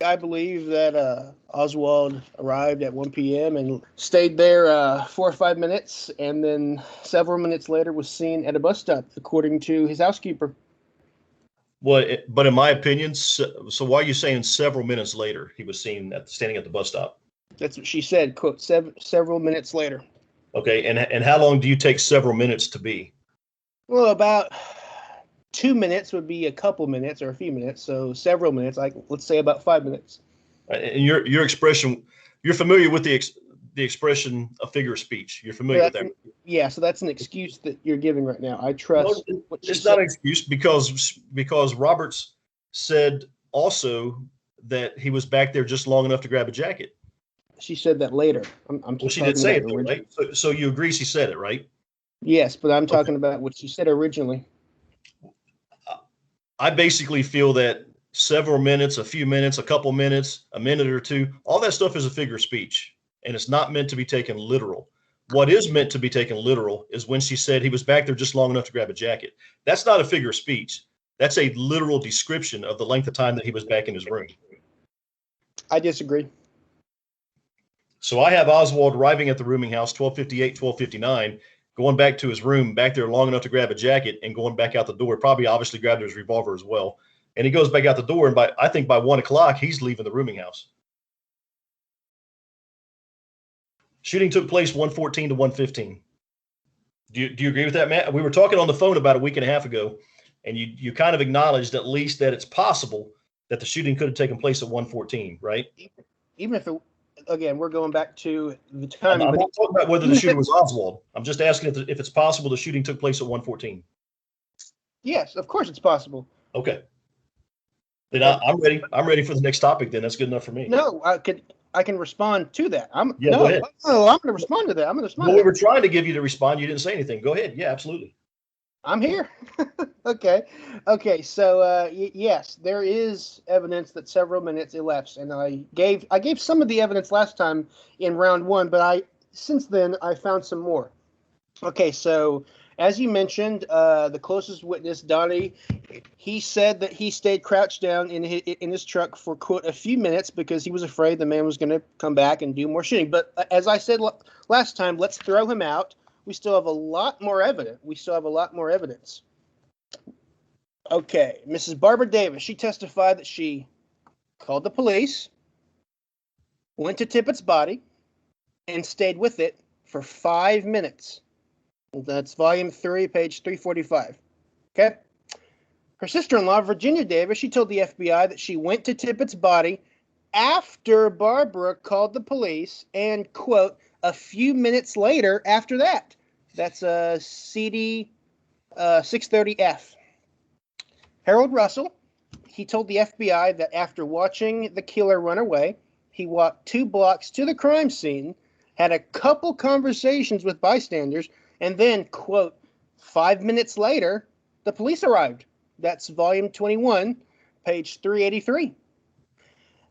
I believe that Oswald arrived at 1 p.m. and stayed there 4 or 5 minutes, and then several minutes later was seen at a bus stop, according to his housekeeper. But in my opinion, so why are you saying several minutes later he was seen standing at the bus stop? That's what she said. Quote, several minutes later. Okay, and how long do you take several minutes to be? Well, about 2 minutes would be a couple minutes or a few minutes. So several minutes, like let's say about 5 minutes. And your expression, you're familiar with the expression a figure of speech. You're familiar with that. Yeah, so that's an excuse that you're giving right now. I No, trust what she it's said. not an excuse because Roberts said also that he was back there just long enough to grab a jacket. She said that later. I'm Well, just she did talking say about it though, originally. right? So you agree she said it, right? Yes, but I'm Okay. talking about what she said originally. I basically feel that several minutes, a few minutes, a couple minutes, a minute or two, all that stuff is a figure of speech, and it's not meant to be taken literal. What is meant to be taken literal is when she said he was back there just long enough to grab a jacket. That's not a figure of speech. That's a literal description of the length of time that he was back in his room. I disagree. So I have Oswald arriving at the rooming house 12:58, 12:59, going back to his room back there long enough to grab a jacket and going back out the door. Probably obviously grabbed his revolver as well. And he goes back out the door, and I think by 1 o'clock he's leaving the rooming house. Shooting took place 1:14 to 1:15. Do you agree with that, Matt? We were talking on the phone about a week and a half ago, and you kind of acknowledged at least that it's possible that the shooting could have taken place at 1:14, right? Even if it, again, we're going back to the I'm timing, but not talking about whether the even if shooter it, was Oswald. I'm just asking if it's possible the shooting took place at 1:14. yes, of course it's possible. Okay. Then And I'm ready. I'm ready for the next topic. Then that's good enough for me. no, I can respond to that. Yeah, go ahead. No, I'm going to respond to that. I'm going to respond Well, to we that. were trying to give you to respond. You didn't say anything. Go ahead. Yeah, absolutely. I'm here. Okay. Okay. So yes, there is evidence that several minutes elapsed, and I gave some of the evidence last time in round one, but since then I found some more. Okay. So as you mentioned, the closest witness, Donnie, he said that he stayed crouched down in his truck for quote a few minutes because he was afraid the man was going to come back and do more shooting. But as I said last time, let's throw him out. We still have a lot more evidence. Okay, Mrs. Barbara Davis, she testified that she called the police, went to Tippett's body, and stayed with it for 5 minutes. That's volume 3, page 345. Okay? Her sister-in-law, Virginia Davis, she told the FBI that she went to Tippett's body after Barbara called the police and, quote, a few minutes later after that. That's a CD 630F. Harold Russell, he told the FBI that after watching the killer run away, he walked 2 blocks to the crime scene, had a couple conversations with bystanders, and then, quote, 5 minutes later, the police arrived. That's volume 21, page 383.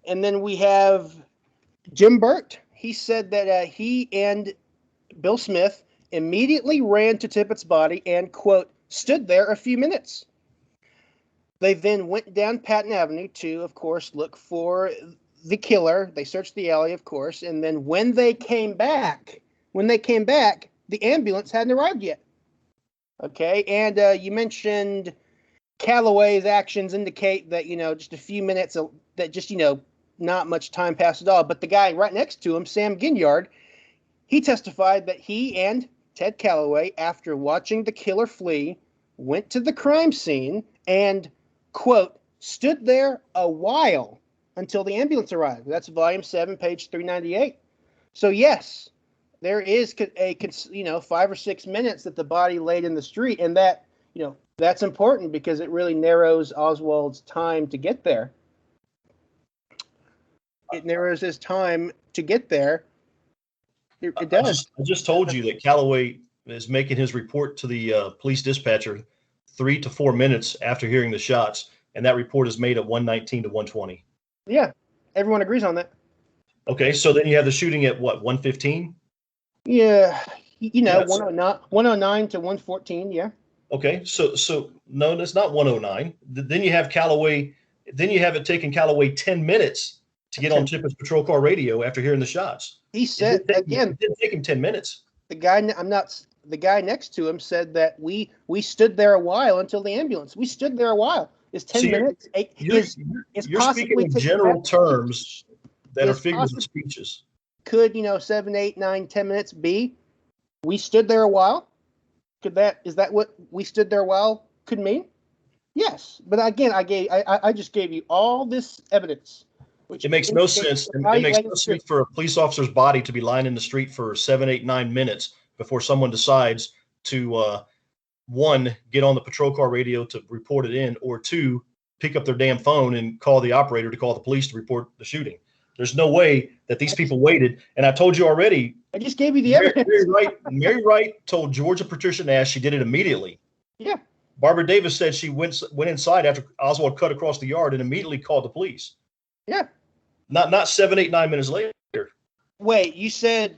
And then we have Jim Burt. He said that he and Bill Smith immediately ran to Tippett's body and, quote, stood there a few minutes. They then went down Patton Avenue to, of course, look for the killer. They searched the alley, of course, and then when they came back, the ambulance hadn't arrived yet. Okay, and you mentioned Calloway's actions indicate that, just a few minutes, that just, not much time passed at all. But the guy right next to him, Sam Ginyard, he testified that he and Ted Calloway, after watching the killer flee, went to the crime scene and, quote, stood there a while until the ambulance arrived. That's volume 7, page 398. So, yes, there is a 5 or 6 minutes that the body laid in the street, and that, that's important because it really narrows Oswald's time to get there. It narrows his time to get there. It does. I just told you that Calloway is making his report to the police dispatcher 3 to 4 minutes after hearing the shots, and that report is made at 1:19 to 1:20. Yeah, everyone agrees on that. Okay, so then you have the shooting at what, 1:15? Yeah, Yes. 109 to 114. Yeah. Okay, so no, that's not 109. Then you have Calloway Then you have it taking Calloway 10 minutes to get on Tippit's patrol car radio after hearing the shots. He said it didn't take him 10 minutes. The guy next to him said that we stood there a while until the ambulance. We stood there a while. Is 10 minutes? You're speaking in general terms that are figures of speeches. Could 7, 8, 9, 10 minutes be? We stood there a while. Is that what we stood there a while could mean? Yes, but again, I just gave you all this evidence. It makes no sense. It makes no sense for a police officer's body to be lying in the street for 7, 8, 9 minutes before someone decides to, one, get on the patrol car radio to report it in, or two, pick up their damn phone and call the operator to call the police to report the shooting. There's no way that these people waited. And I told you already. I just gave you the evidence. Mary Wright told Georgia Patricia Nash she did it immediately. Yeah. Barbara Davis said she went inside after Oswald cut across the yard and immediately called the police. Yeah. Not 7, 8, 9 minutes later. Wait, you said,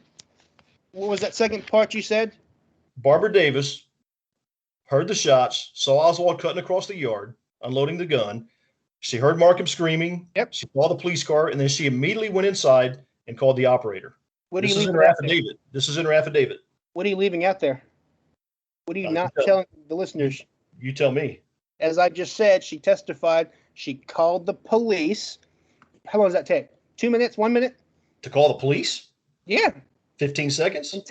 what was that second part you said? Barbara Davis heard the shots, saw Oswald cutting across the yard, unloading the gun. She heard Markham screaming. Yep. She called the police car, and then she immediately went inside and called the operator. This is in her affidavit. This is in her affidavit. What are you leaving out there? What are you not telling the listeners? You tell me. As I just said, she testified. She called the police. How long does that take? 2 minutes? 1 minute? To call the police? Yeah. 15 seconds? And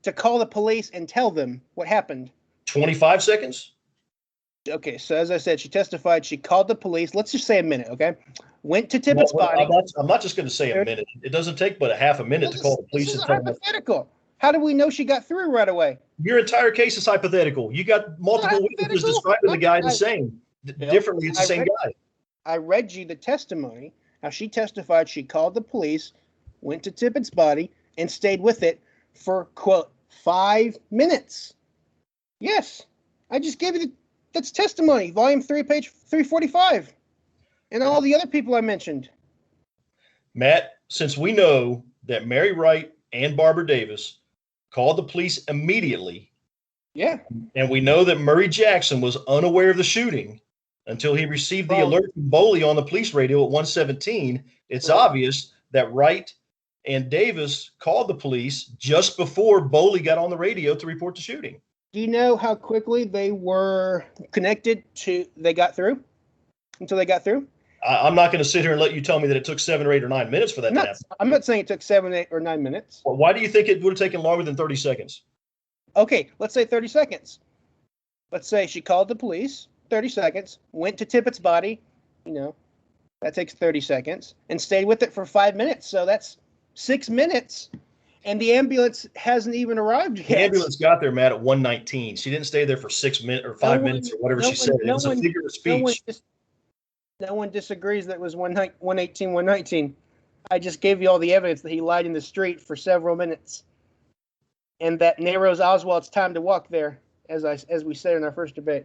to call the police and tell them what happened. 25 seconds? Okay, so as I said, she testified. She called the police. Let's just say a minute, okay? Went to Tippit's body. I'm not just going to say a minute. It doesn't take but a half a minute to call the police and tell them. Hypothetical. How do we know she got through right away? Your entire case is hypothetical. You got multiple witnesses describing the guy the same. Differently, it's the same guy. I read you the testimony. How she testified she called the police, went to Tippit's body, and stayed with it for, quote, 5 minutes. Yes. I just gave you that's testimony. Volume 3, page 345. And all the other people I mentioned. Matt, since we know that Mary Wright and Barbara Davis called the police immediately. Yeah. And we know that Murray Jackson was unaware of the shooting until he received the alert from Boley on the police radio at 117. It's obvious that Wright and Davis called the police just before Boley got on the radio to report the shooting. Do you know how quickly they were connected they got through? Until they got through? I'm not going to sit here and let you tell me that it took 7 or 8 or 9 minutes for that to happen. I'm not saying it took 7, 8, or 9 minutes. Well, why do you think it would have taken longer than 30 seconds? Okay, let's say 30 seconds. Let's say she called the police, 30 seconds, went to Tippit's body, that takes 30 seconds, and stayed with it for 5 minutes. So that's 6 minutes, and the ambulance hasn't even arrived yet. The ambulance got there, Matt, at 119. She didn't stay there for 6 minutes or 5 minutes or whatever she said. It was a figure of speech. No one disagrees that it was 118, 119. I just gave you all the evidence that he lied in the street for several minutes, and that narrows Oswald's time to walk there, as we said in our first debate.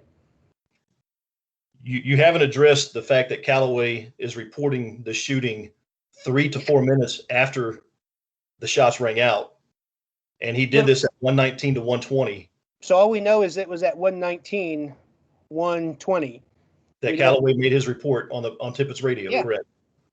You haven't addressed the fact that Calloway is reporting the shooting 3 to 4 minutes after the shots rang out, and he did this at 119 to 120. So all we know is it was at 119, 120. That Calloway made his report on Tippit's radio, correct?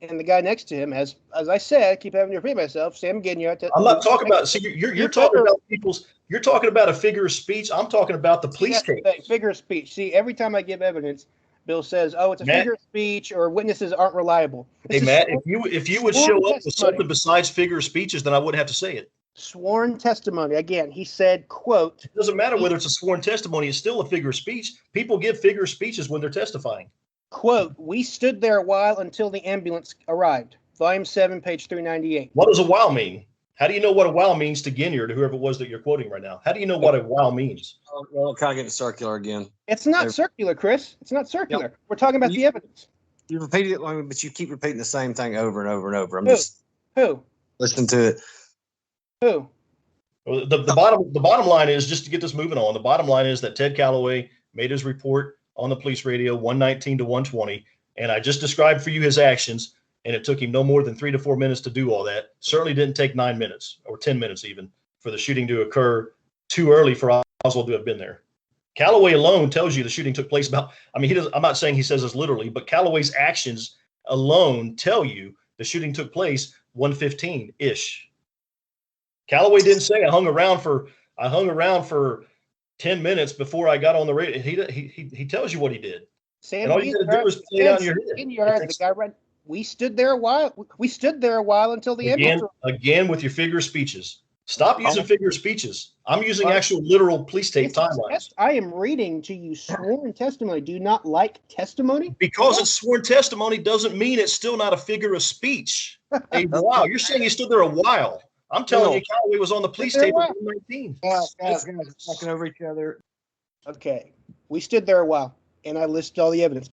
And the guy next to him, as I said, I keep having to repeat myself. Sam Ginyard. I'm not talking about. See, you're talking about people's. You're talking about a figure of speech. I'm talking about the police case. Figure of speech. See, every time I give evidence, Bill says, "Oh, it's a figure of speech," or witnesses aren't reliable. Hey, Matt, if you would show up with something besides figure of speeches, then I wouldn't have to say it. Sworn testimony. Again, he said, quote. It doesn't matter whether it's a sworn testimony. It's still a figure of speech. People give figure of speeches when they're testifying. Quote, we stood there a while until the ambulance arrived. Volume 7, page 398. What does a while mean? How do you know what a while means to Ginyard, whoever it was that you're quoting right now? How do you know what a while means? Well, kind of getting circular again. It's not circular, Chris. It's not circular. Yep. We're talking about the evidence. You repeated it long, but you keep repeating the same thing over and over and over. Who? Listen to it. Who? Well, the bottom line is, just to get this moving on, the bottom line is that Ted Calloway made his report on the police radio 119 to 120, and I just described for you his actions, and it took him no more than 3 to 4 minutes to do all that. Certainly didn't take 9 minutes or 10 minutes even for the shooting to occur too early for Oswald to have been there. Callaway alone tells you the shooting took place about, I mean, I'm not saying he says this literally, but Callaway's actions alone tell you the shooting took place 1:15-ish. Callaway didn't say I hung around for 10 minutes before I got on the radio. He tells you what he did. Sam, And all you got to do is play it out in your head. In your head, the guy read. We stood there a while. We stood there a while until the end. Again with your figure of speeches. Stop using figure of speeches. I'm using actual literal police tape timelines. I am reading to you sworn testimony. Do you not like testimony? Because it's sworn testimony doesn't mean it's still not a figure of speech. A while. You're saying you stood there a while. I'm telling you, Callaway was on the police tape at 1:19. Guys, talking over each other. Okay. We stood there a while, and I listed all the evidence.